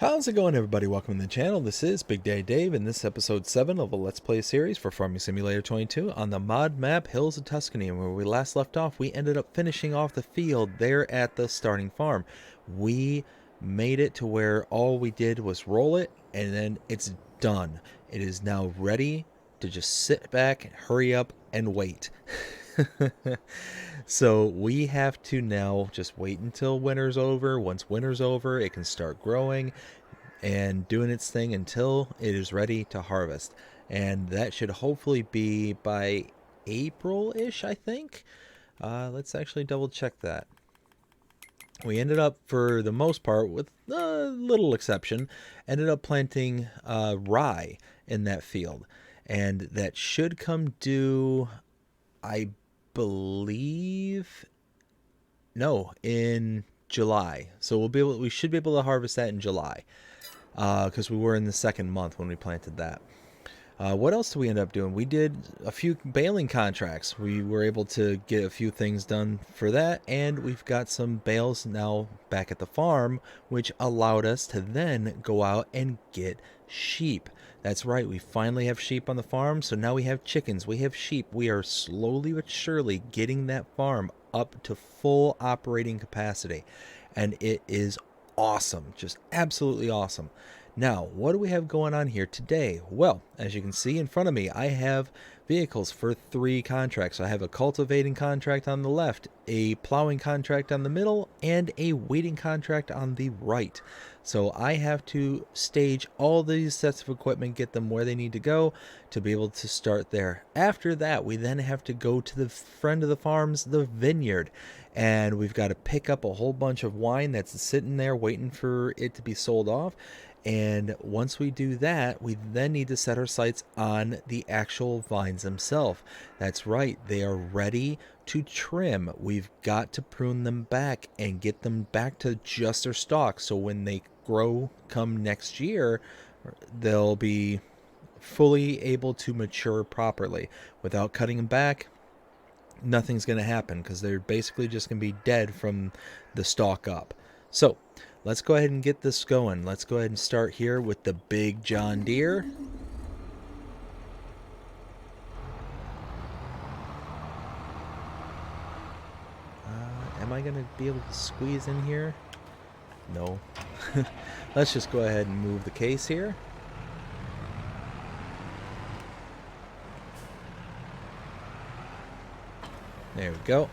How's it going, everybody? Welcome to the channel. This is Big Day Dave, and this is episode 7 of a Let's Play series for Farming Simulator 22 on the mod map Hills of Tuscany. And where we last left off, we ended up finishing off the field there at the starting farm. We made it to where all we did was roll it, and then it's done. It is now ready to just sit back, hurry up, and wait. So we have to now just wait until winter's over. Once winter's over, it can start growing and doing its thing until it is ready to harvest. And that should hopefully be by April-ish, I think. Let's actually double check that. We ended up, for the most part, with a little exception, ended up planting rye in that field. And that should come due, I believe, no, in July. So we should be able to harvest that in July, because we were in the second month when we planted that. What else did we end up doing? We did a few baling contracts. We were able to get a few things done for that, and we've got some bales now back at the farm, which allowed us to then go out and get sheep. That's right, we finally have sheep on the farm, so now we have chickens, we have sheep. We are slowly but surely getting that farm up to full operating capacity, and it is awesome, just absolutely awesome. Now, what do we have going on here today? Well, as you can see in front of me, I have vehicles for 3 contracts. I have a cultivating contract on the left, a plowing contract on the middle, and a weeding contract on the right. So I have to stage all these sets of equipment, get them where they need to go to be able to start there. After that, we then have to go to the friend of the farms, the vineyard, and we've got to pick up a whole bunch of wine that's sitting there waiting for it to be sold off. And once we do that, we then need to set our sights on the actual vines themselves. That's right, they are ready to trim. We've got to prune them back and get them back to just their stalk, so when they grow come next year, they'll be fully able to mature properly. Without cutting them back, nothing's going to happen, because they're basically just going to be dead from the stalk up. So let's go ahead and get this going. Let's go ahead and start here with the big John Deere. Am I going to be able to squeeze in here? No. Let's just go ahead and move the case here. There we go.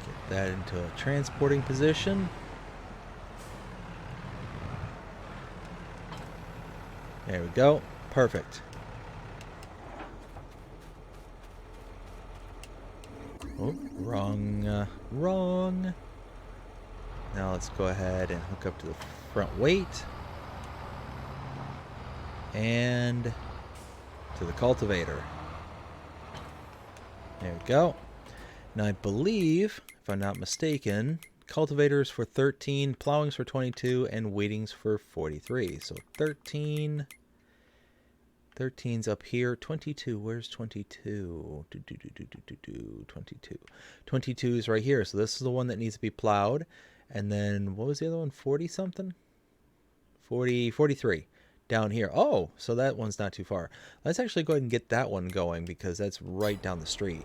Get that into a transporting position. There we go. Perfect. Oh, wrong. Now let's go ahead and hook up to the front weight. And to the cultivator. There we go. Now I believe, if I'm not mistaken, cultivators for 13, plowings for 22, and weedings for 43. So 13's up here. 22, where's 22? 22. 22 is right here. So this is the one that needs to be plowed. And then, what was the other one? 40 something? 43 down here. Oh, so that one's not too far. Let's actually go ahead and get that one going, because that's right down the street.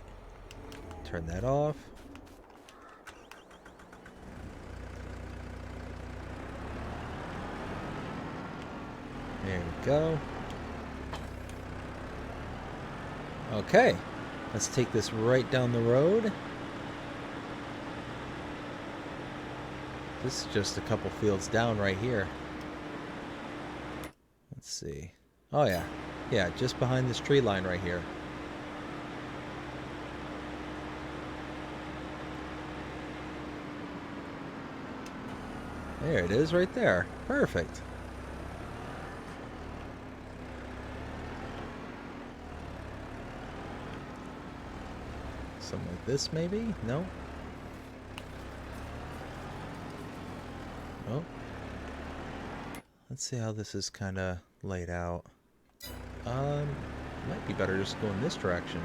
Turn that off. There we go. Okay, let's take this right down the road. This is just a couple fields down right here. Let's see. Oh yeah. Yeah, just behind this tree line right here. There it is right there. Perfect. Something like this maybe? No? Oh. Let's see how this is kind of laid out. Might be better just go in this direction.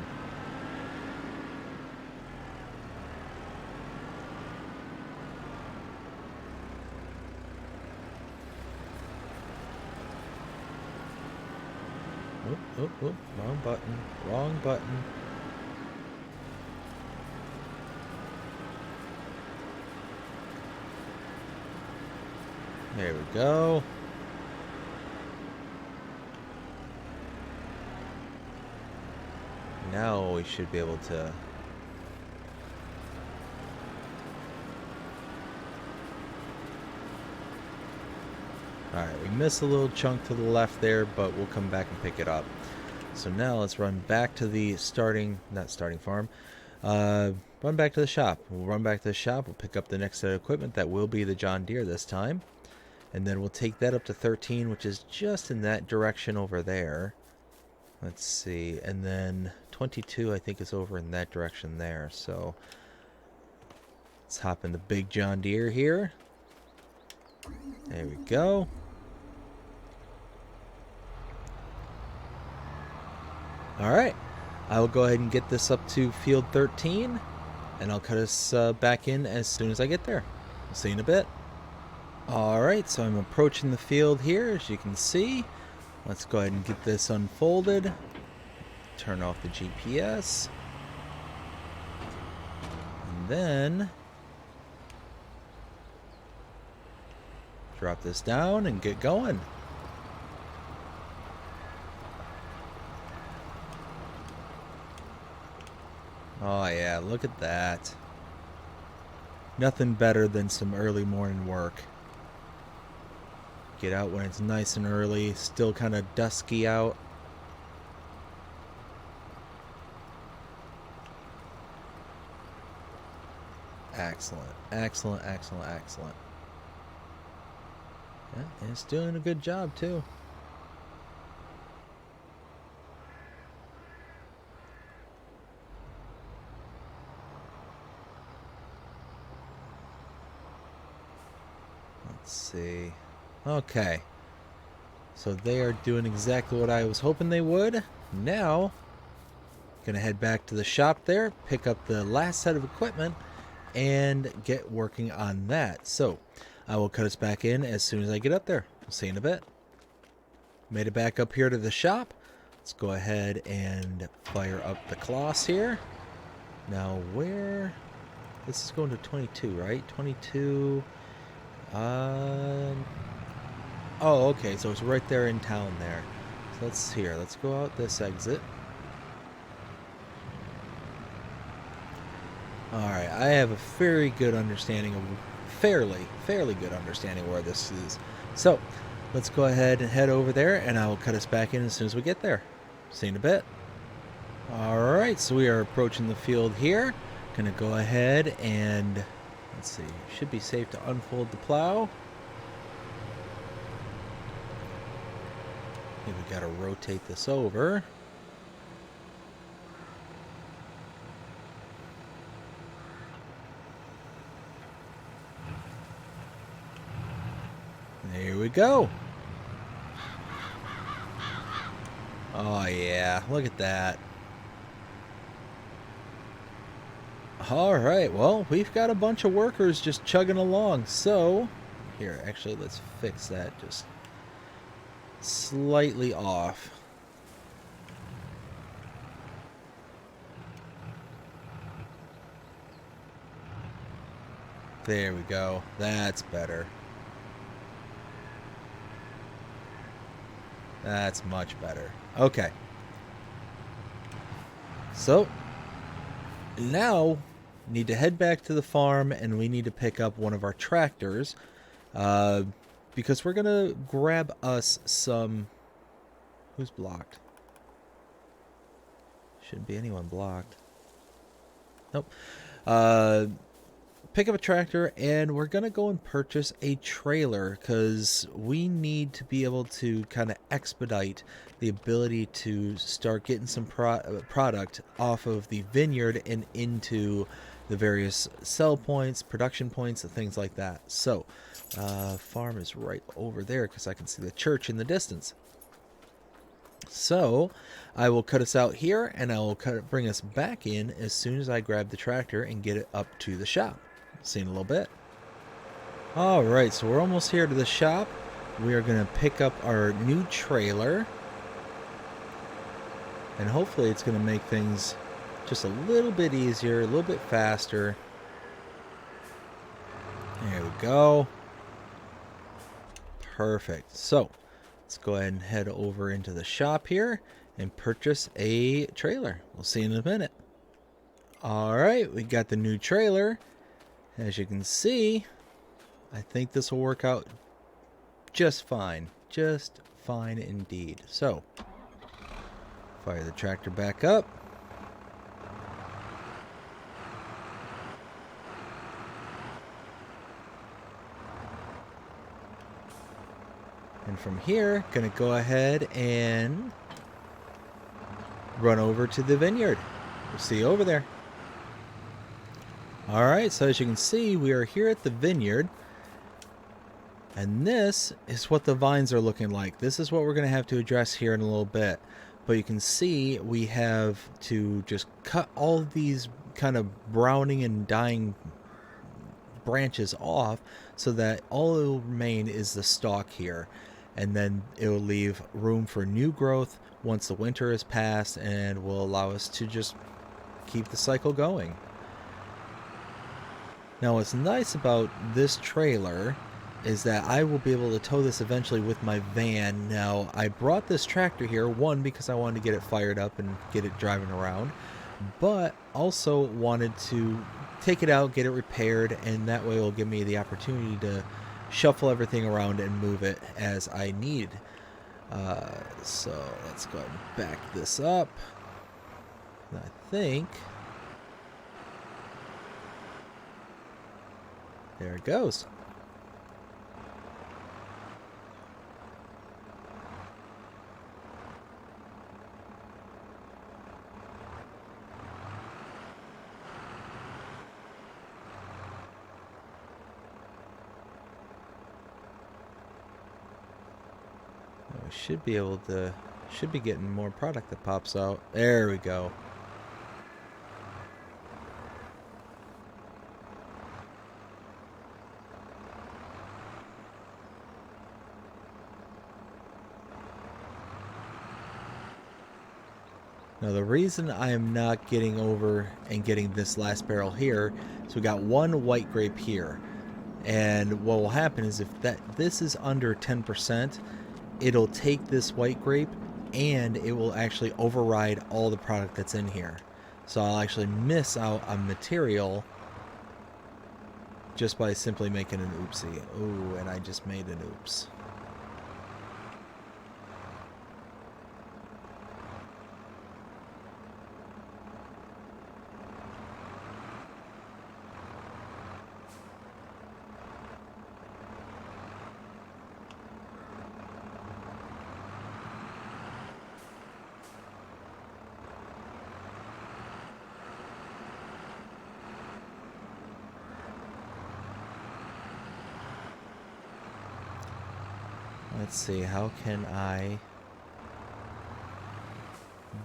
Oh, oh, oh, wrong button. Wrong button. There we go. Now we should be able to... Alright, we missed a little chunk to the left there, but we'll come back and pick it up. So now let's run back to the not starting farm. Run back to the shop. We'll run back to the shop. We'll pick up the next set of equipment. That will be the John Deere this time. And then we'll take that up to 13, which is just in that direction over there. Let's see. And then 22, I think, is over in that direction there. So let's hop in the big John Deere here. There we go. Alright, I will go ahead and get this up to field 13, and I'll cut us back in as soon as I get there. I'll see you in a bit. Alright, so I'm approaching the field here, as you can see. Let's go ahead and get this unfolded. Turn off the GPS. And then drop this down and get going. Oh yeah, look at that. Nothing better than some early morning work. Get out when it's nice and early, still kind of dusky out. Excellent, excellent, excellent, excellent. Yeah, and it's doing a good job too. Let's see. Okay. So they are doing exactly what I was hoping they would. Now, gonna head back to the shop there, pick up the last set of equipment, and get working on that. So, I will cut us back in as soon as I get up there. We'll see you in a bit. Made it back up here to the shop. Let's go ahead and fire up the cloths here. Now, where... This is going to 22, right? 22... Oh, okay, so it's right there in town there. So let's go out this exit. Alright, I have a very good understanding of, fairly good understanding where this is. So, let's go ahead and head over there, and I will cut us back in as soon as we get there. See you in a bit. Alright, so we are approaching the field here. Gonna go ahead and, let's see, should be safe to unfold the plow. We gotta rotate this over. There we go. Oh yeah, look at that. Alright, well, we've got a bunch of workers just chugging along. So, here, actually, let's fix that just slightly off. There we go. That's better. That's much better. Okay. So, now, need to head back to the farm, and we need to pick up one of our tractors. Because we're going to grab us some... Who's blocked? Shouldn't be anyone blocked. Nope. Pick up a tractor, and we're going to go and purchase a trailer, because we need to be able to kind of expedite the ability to start getting some product off of the vineyard and into the various sell points, production points, and things like that. So, farm is right over there because I can see the church in the distance. So, I will cut us out here, and I will bring us back in as soon as I grab the tractor and get it up to the shop. See you in a little bit. Alright, so we're almost here to the shop. We are going to pick up our new trailer. And hopefully it's going to make things just a little bit easier, a little bit faster. There we go. Perfect. So let's go ahead and head over into the shop here and purchase a trailer. We'll see you in a minute. All right, we got the new trailer. As you can see, I think this will work out just fine. Just fine indeed. So, fire the tractor back up. And from here, gonna go ahead and run over to the vineyard. We'll see you over there. Alright, so as you can see, we are here at the vineyard. And this is what the vines are looking like. This is what we're going to have to address here in a little bit. But you can see we have to just cut all of these kind of browning and dying branches off so that all that will remain is the stalk here. And then it will leave room for new growth once the winter is past and will allow us to just keep the cycle going. Now what's nice about this trailer is that I will be able to tow this eventually with my van. Now, I brought this tractor here, one, because I wanted to get it fired up and get it driving around, but also wanted to take it out, get it repaired, and that way it will give me the opportunity to shuffle everything around and move it as I need. So, let's go ahead and back this up. I think there it goes. We should be able to, should be getting more product that pops out. There we go. Now the reason I am not getting over and getting this last barrel here is we got one white grape here. And what will happen is if this is under 10%, it'll take this white grape and it will actually override all the product that's in here. So I'll actually miss out on material just by simply making an oopsie. Ooh, and I just made an oops. Let's see, how can I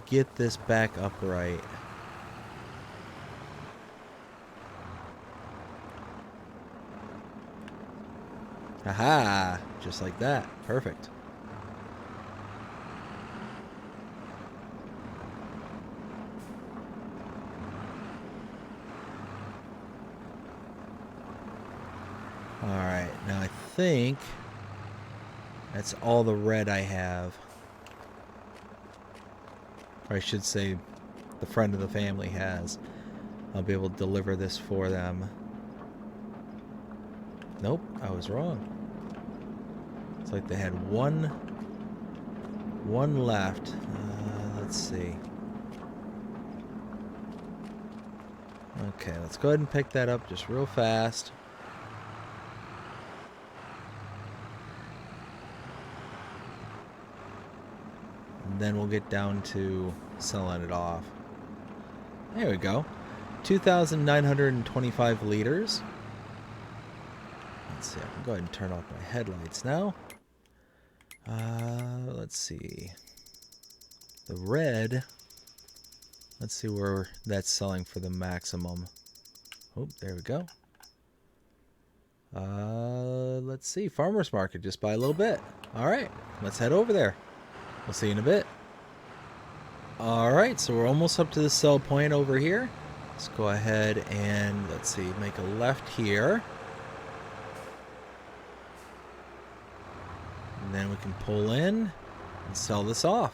get this back upright? Aha! Just like that. Perfect. Alright, now I think that's all the red I have. Or I should say the friend of the family has. I'll be able to deliver this for them. Nope, I was wrong. It's like they had one left. Let's see. Okay, let's go ahead and pick that up just real fast. Then we'll get down to selling it off. There we go. 2,925 liters. Let's see, I can go ahead and turn off my headlights now. Let's see. The red. Let's see where that's selling for the maximum. Oh, there we go. Let's see. Farmer's Market, just by a little bit. All right, let's head over there. We'll see you in a bit. Alright, so we're almost up to the sell point over here. Let's go ahead and, let's see, make a left here. And then we can pull in and sell this off.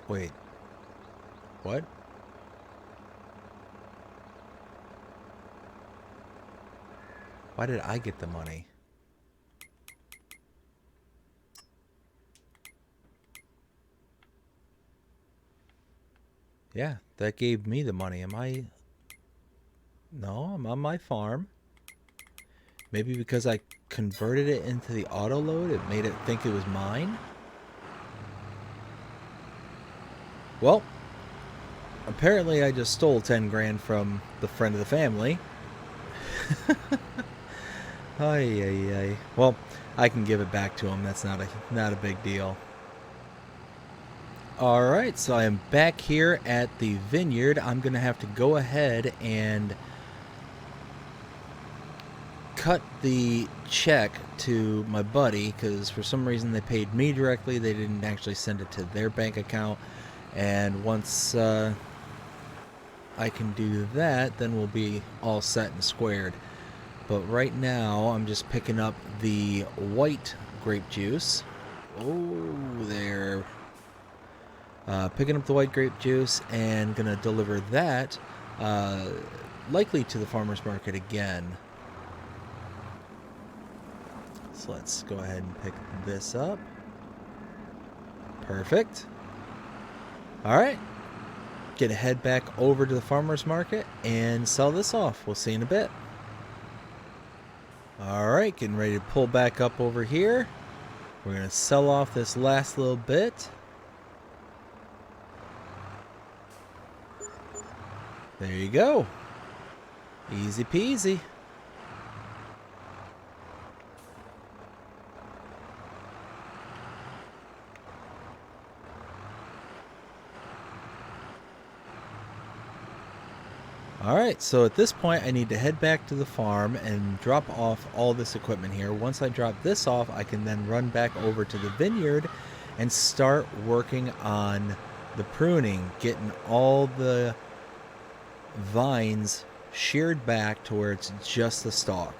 Wait. What? Why did I get the money? Yeah, that gave me the money. Am I... No, I'm on my farm. Maybe because I converted it into the auto load, it made it think it was mine? Well, apparently I just stole 10 grand from the friend of the family. Ay, ay, ay. Well, I can give it back to him. That's not a big deal. Alright, so I am back here at the vineyard. I'm going to have to go ahead and cut the check to my buddy, because for some reason they paid me directly. They didn't actually send it to their bank account. And once I can do that, then we'll be all set and squared. But right now, I'm just picking up the white grape juice. Oh, there. Picking up the white grape juice and gonna deliver that likely to the farmer's market again. So let's go ahead and pick this up. Perfect. Alright. Gonna head back over to the farmer's market and sell this off. We'll see you in a bit. Alright, getting ready to pull back up over here. We're gonna sell off this last little bit. There you go. Easy peasy. Alright, so at this point I need to head back to the farm and drop off all this equipment here. Once I drop this off, I can then run back over to the vineyard and start working on the pruning, getting all the vines sheared back to where it's just the stalk.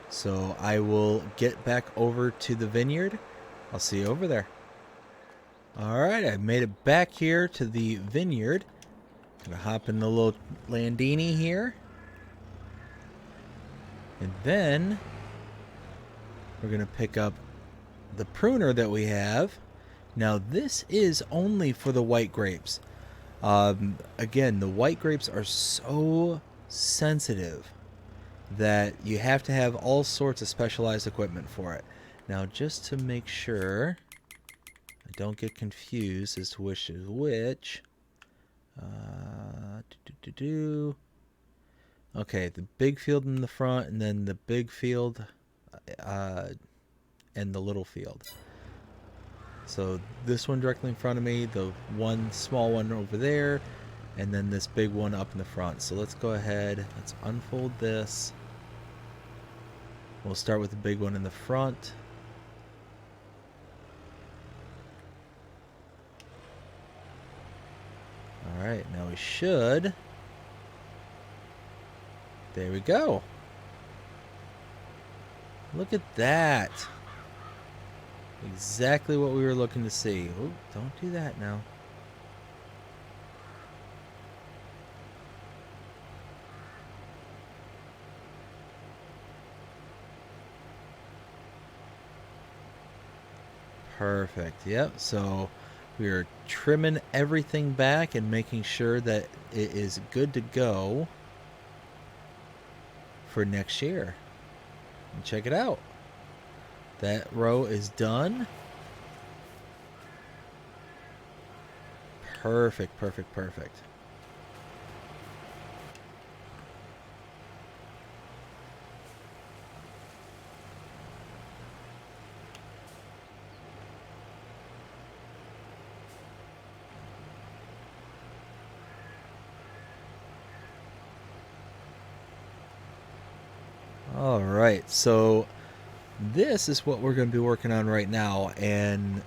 So I will get back over to the vineyard. I'll see you over there. Alright, I made it back here to the vineyard. Gonna hop in the little Landini here. And then we're gonna pick up the pruner that we have. Now this is only for the white grapes. Again, the white grapes are so sensitive that you have to have all sorts of specialized equipment for it. Now, just to make sure I don't get confused as to which is which. Okay, the big field in the front, and then the big field and the little field. So this one directly in front of me, the one small one over there, and then this big one up in the front. So let's go ahead, let's unfold this. We'll start with the big one in the front. Alright, now we should. There we go. Look at that. Exactly what we were looking to see. Oh, don't do that now. Perfect. Yep. So we are trimming everything back and making sure that it is good to go for next year. And check it out. That row is done. Perfect, perfect, perfect. All right, so this is what we're going to be working on right now, and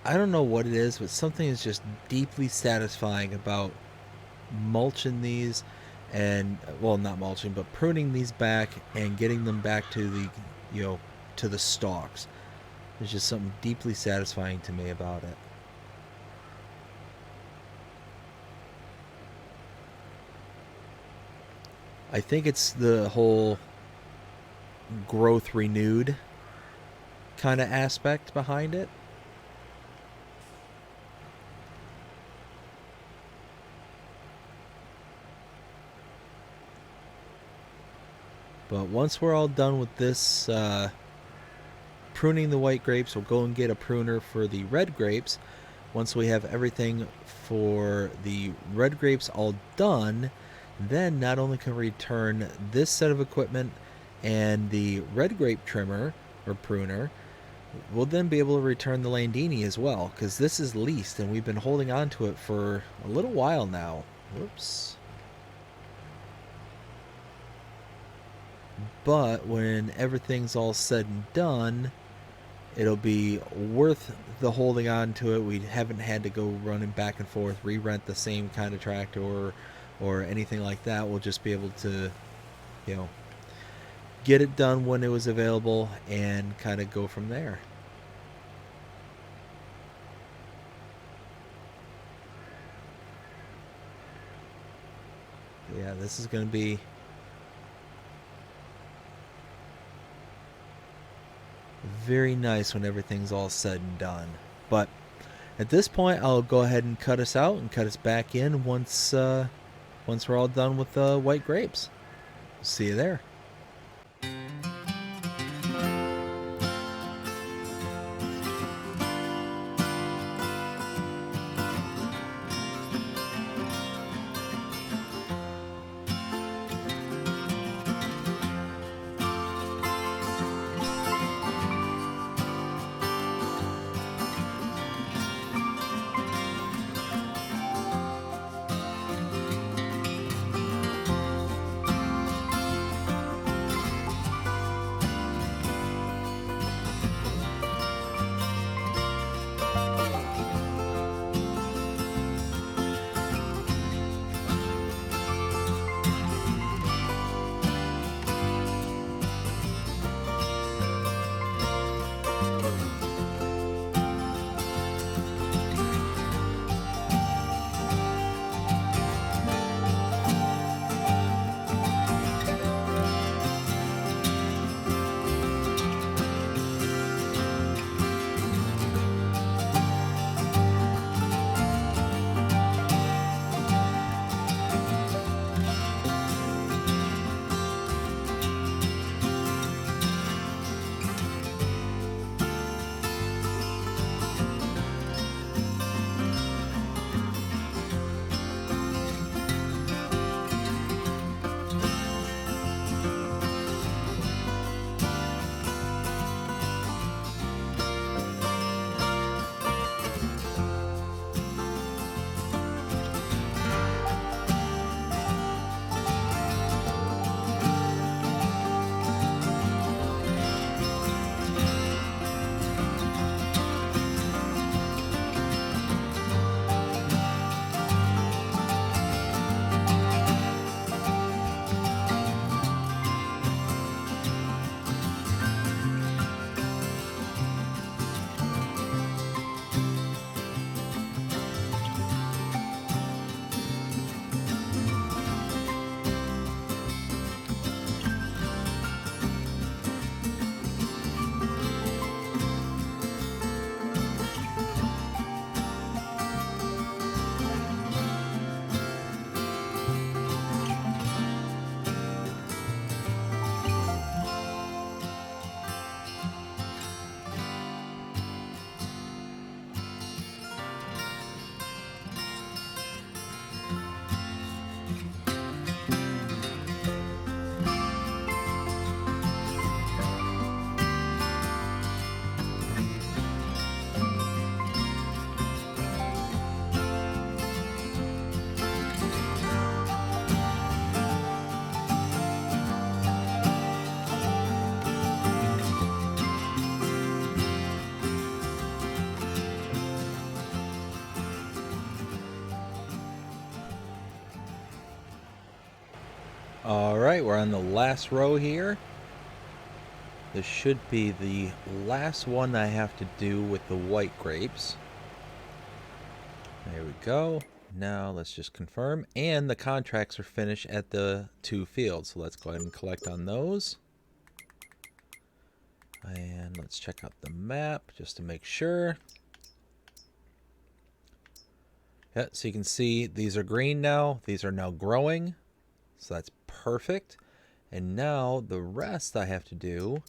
I don't know what it is, but something is just deeply satisfying about mulching these and, well, not mulching, but pruning these back and getting them back to the, you know, to the stalks. There's just something deeply satisfying to me about it. I think it's the whole growth renewed kind of aspect behind it. But once we're all done with this pruning the white grapes, we'll go and get a pruner for the red grapes. Once we have everything for the red grapes all done, then not only can we return this set of equipment and the red grape trimmer or pruner, we'll then be able to return the Landini as well, because this is leased and we've been holding on to it for a little while now. Whoops. But when everything's all said and done, it'll be worth the holding on to it. We haven't had to go running back and forth, re-rent the same kind of tractor or anything like that. We'll just be able to, you know, get it done when it was available and kind of go from there. Yeah, this is going to be very nice when everything's all said and done. But at this point, I'll go ahead and cut us out and cut us back in once we're all done with the white grapes. See you there. Alright, we're on the last row here. This should be the last one I have to do with the white grapes. There we go. Now let's just confirm. And the contracts are finished at the 2 fields. So let's go ahead and collect on those. And let's check out the map just to make sure. Yeah, so you can see these are green now. These are now growing. So that's perfect. And now the rest I have to do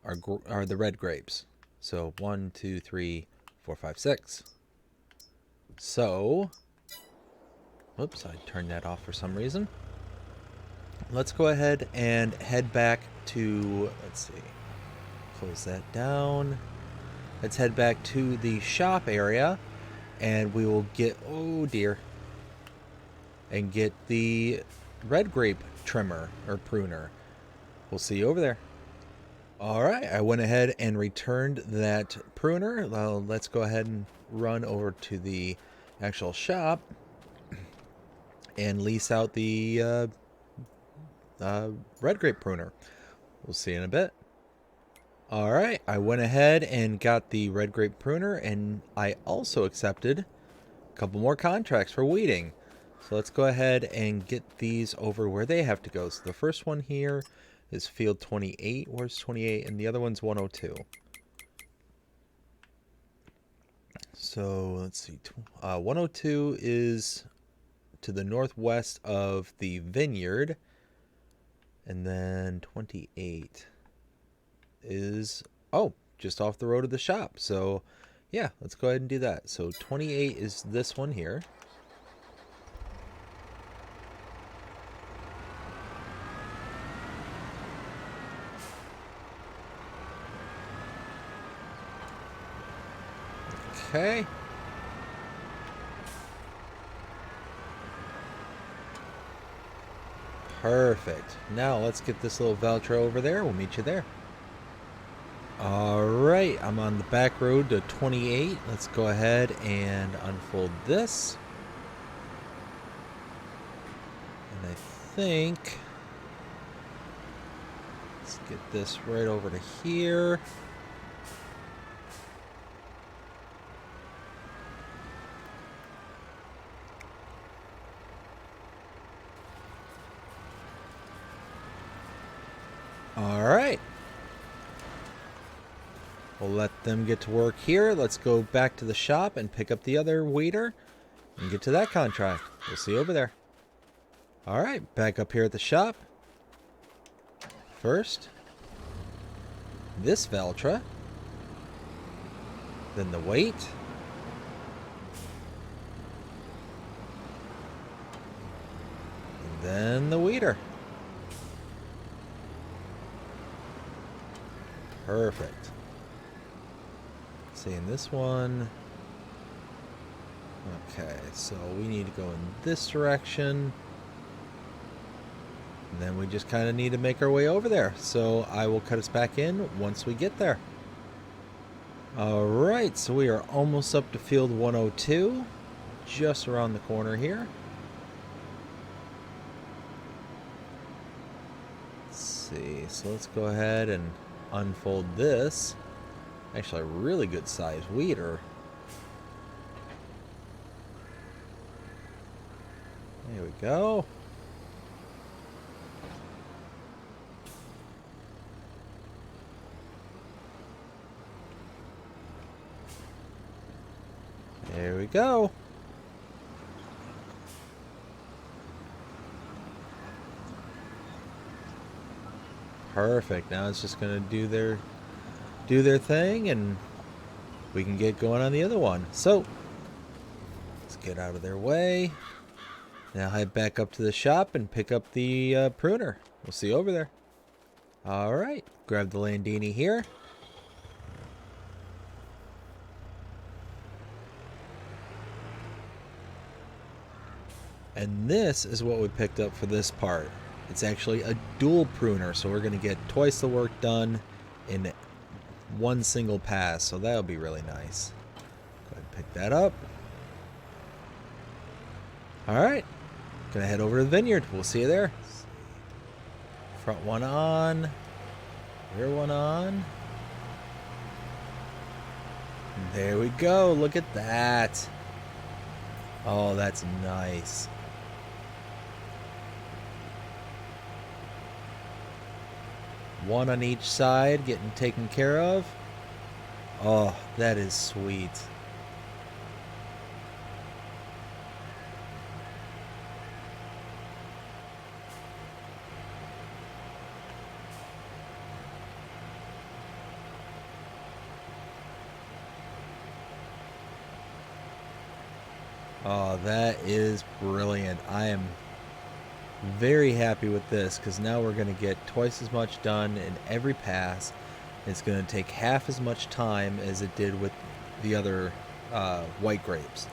are the red grapes. So 1, 2, 3, 4, 5, 6. So, whoops, I turned that off for some reason. Let's go ahead and head back to, let's see, close that down. Let's head back to the shop area and we will get, oh dear, and get the red grape trimmer or pruner. We'll see you over there. All right, I went ahead and returned that pruner. Let's go ahead and run over to the actual shop and lease out the red grape pruner. We'll see you in a bit. All right, I went ahead and got the red grape pruner, and I also accepted a couple more contracts for weeding. So let's go ahead and get these over where they have to go. So the first one here is field 28. Where's 28? And the other one's 102. So let's see. 102 is to the northwest of the vineyard. And then 28 is, oh, just off the road of the shop. So yeah, let's go ahead and do that. So 28 is this one here. Okay. Perfect. Now let's get this little voucher over there. We'll meet you there. Alright, I'm on the back road to 28. Let's go ahead and unfold this. And I think, let's get this right over to here. Alright. We'll let them get to work here. Let's go back to the shop and pick up the other weeder and get to that contract. We'll see you over there. Alright, back up here at the shop. First, this Valtra. Then the weight. And then the weeder. Perfect. See, in this one, okay, so we need to go in this direction, and then we just kind of need to make our way over there. So I will cut us back in once we get there. Alright, so we are almost up to field 102, just around the corner here. Let's see, so let's go ahead and unfold this. Actually, a really good size weeder. There we go. There we go. Perfect. Now it's just gonna do their thing, and we can get going on the other one. So let's get out of their way. Now head back up to the shop and pick up the pruner. We'll see you over there. All right, grab the Landini here. And this is what we picked up for this part. It's actually a dual pruner, so we're going to get twice the work done in one single pass, so that'll be really nice. Go ahead and pick that up. Alright, Gonna head over to the vineyard. We'll see you there. Front one on. Rear one on. There we go. Look at that. Oh, that's nice. One on each side getting taken care of. Oh, that is sweet. Oh, that is brilliant. I am very happy with this because now we're going to get twice as much done in every pass. It's going to take half as much time as it did with the other white grapes.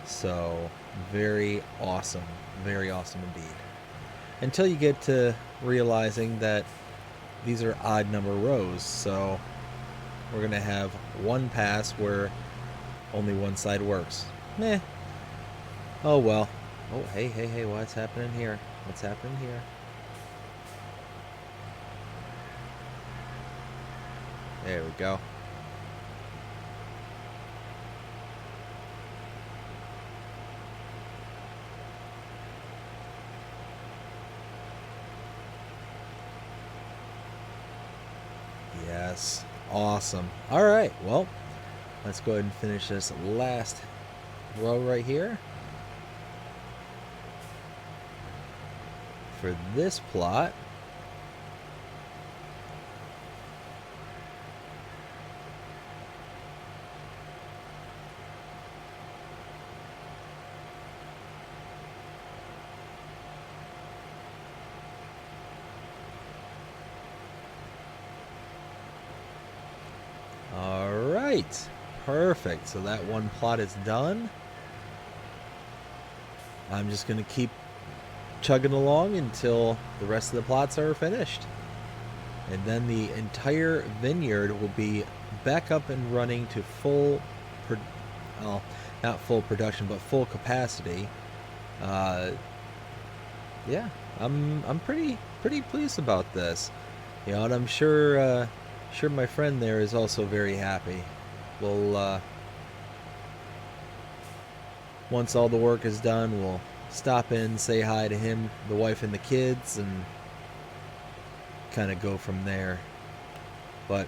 So very awesome indeed. Until you get to realizing that these are odd number rows, so we're going to have one pass where only one side works. Meh. Oh well. Oh, hey, what's happening here? What's happening here? There we go. Yes. Awesome. All right. Well, let's go ahead and finish this last row right here. For this plot, all right, perfect. So that one plot is done. I'm just going to keep chugging along until the rest of the plots are finished, and then the entire vineyard will be back up and running to full well, not full production but full capacity. Yeah, I'm pretty pleased about this, you know, and I'm sure my friend there is also very happy. We'll once all the work is done, we'll stop in, say hi to him, the wife and the kids, and kind of go from there. But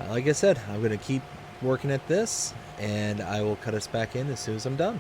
like I said, I'm going to keep working at this, and I will cut us back in as soon as I'm done.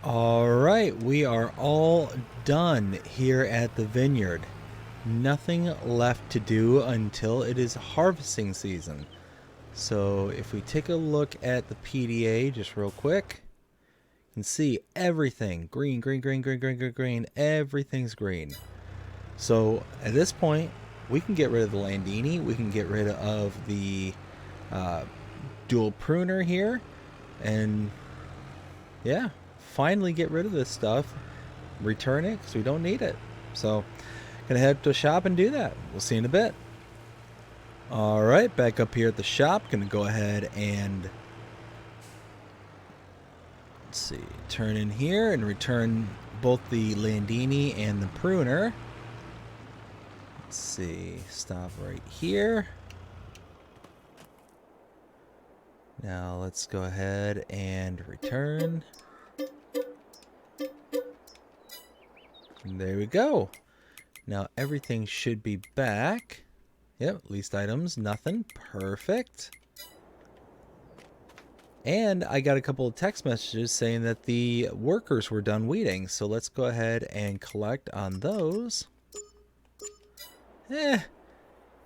All right, we are all done here at the vineyard. Nothing left to do until it is harvesting season. So if we take a look at the PDA just real quick, you can see everything green, green, green, green, green, green, green. Everything's green. So at this point, we can get rid of the Landini. We can get rid of the dual pruner here, and yeah, finally get rid of this stuff, return it because we don't need it. So gonna head to the shop and do that. We'll see you in a bit. All right, back up here at the shop, gonna go ahead and let's see, turn in here and return both the Landini and the pruner. Let's see, stop right here. Now let's go ahead and return. And there we go. Now everything should be back. Yep, least items, nothing. Perfect. And I got a couple of text messages saying that the workers were done weeding. So let's go ahead and collect on those.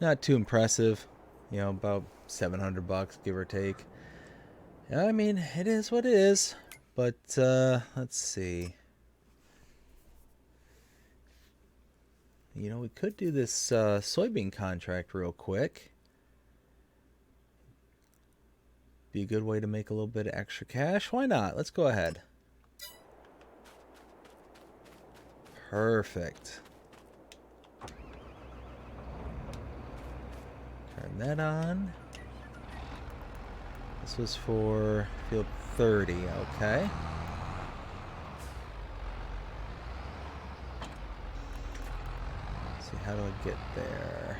Not too impressive. You know, about $700, give or take. I mean, it is what it is. But, let's see. You know, we could do this soybean contract real quick. Be a good way to make a little bit of extra cash. Why not? Let's go ahead. Perfect. Turn that on. This was for field 30, okay. Let's see, how do I get there?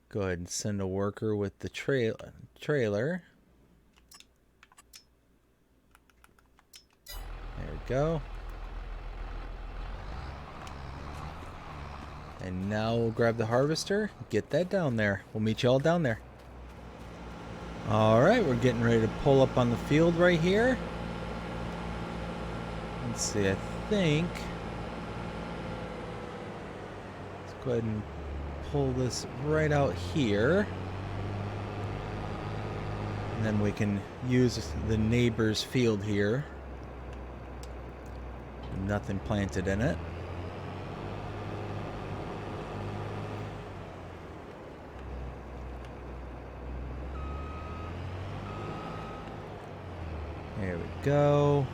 Go ahead and send a worker with the trailer. There we go. And now we'll grab the harvester, get that down there. We'll meet you all down there. Alright, we're getting ready to pull up on the field right here. Let's see, I think... Let's go ahead and pull this right out here. And then we can use the neighbor's field here. Nothing planted in it. There we go.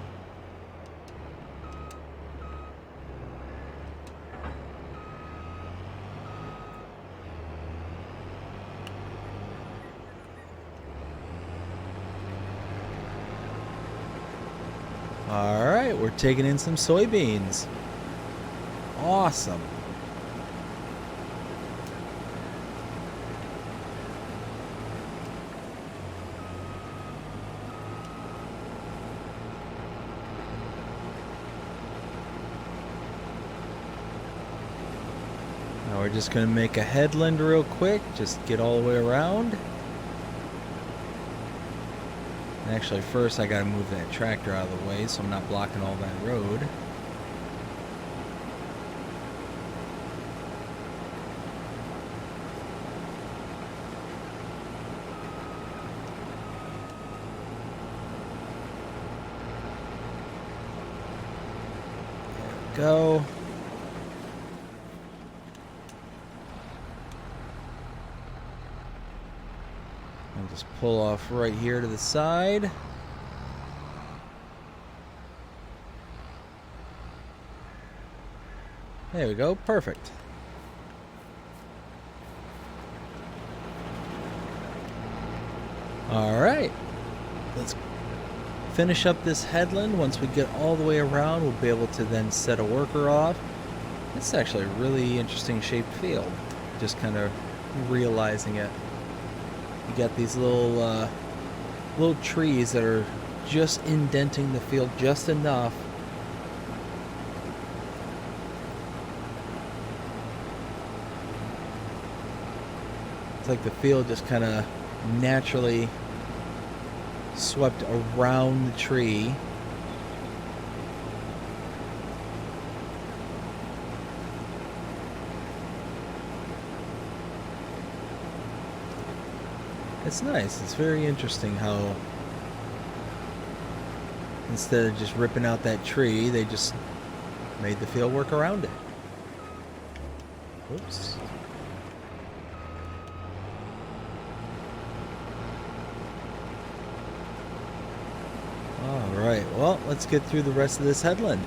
All right, we're taking in some soybeans. Awesome. Now we're just going to make a headland real quick, just get all the way around. And actually, first I gotta move that tractor out of the way so I'm not blocking all that road. There we go. And just pull off right here to the side. There we go, perfect. All right, let's finish up this headland. Once we get all the way around, we'll be able to then set a worker off. It's actually a really interesting shaped field. Just kind of realizing it. You got these little trees that are just indenting the field just enough. It's like the field just kind of naturally swept around the tree. It's nice. It's very interesting how instead of just ripping out that tree, they just made the field work around it. Oops. Alright, well, let's get through the rest of this headland.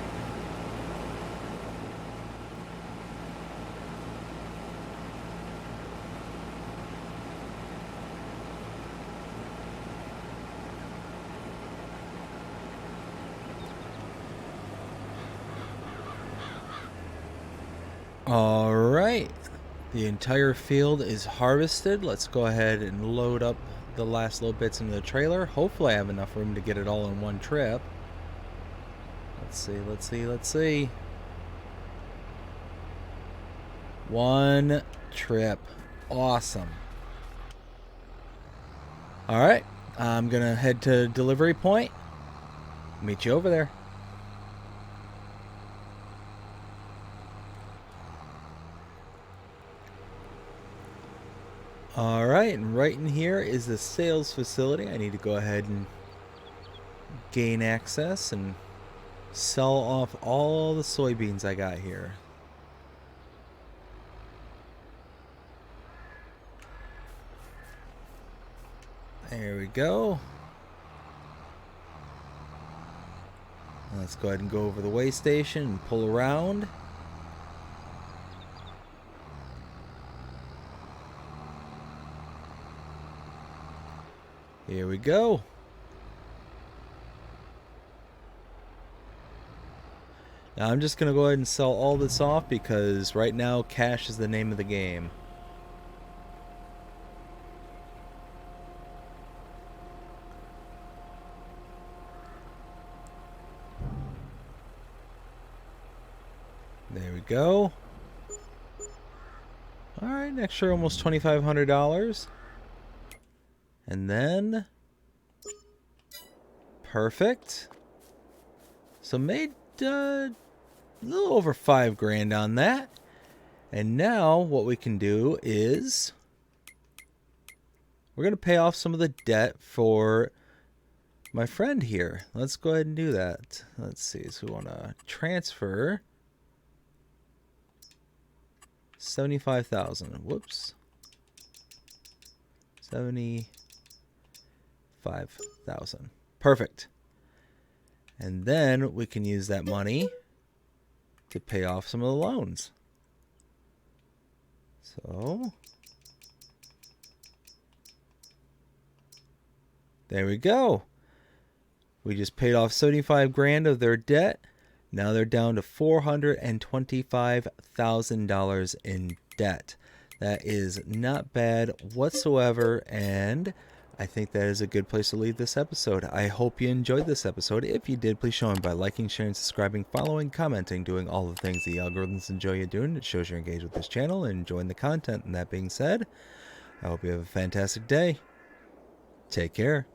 Alright, the entire field is harvested. Let's go ahead and load up the last little bits into the trailer. Hopefully I have enough room to get it all in one trip. Let's see. One trip. Awesome. Alright, I'm gonna head to delivery point. Meet you over there. Alright, and right in here is the sales facility. I need to go ahead and gain access and sell off all the soybeans I got here. There we go. Let's go ahead and go over the weigh station and pull around. Here we go. Now I'm just going to go ahead and sell all this off because right now cash is the name of the game. There we go. Alright, an extra almost $2,500. And then, perfect. So made a little over $5,000 on that. And now what we can do is we're going to pay off some of the debt for my friend here. Let's go ahead and do that. Let's see. So we want to transfer 75,000. Whoops. 75,000. Perfect. And then we can use that money to pay off some of the loans. So there we go. We just paid off $75,000 of their debt. Now they're down to $425,000 in debt. That is not bad whatsoever, and I think that is a good place to leave this episode. I hope you enjoyed this episode. If you did, please show them by liking, sharing, subscribing, following, commenting, doing all the things the algorithms enjoy you doing. It shows you're engaged with this channel and enjoying the content. And that being said, I hope you have a fantastic day. Take care.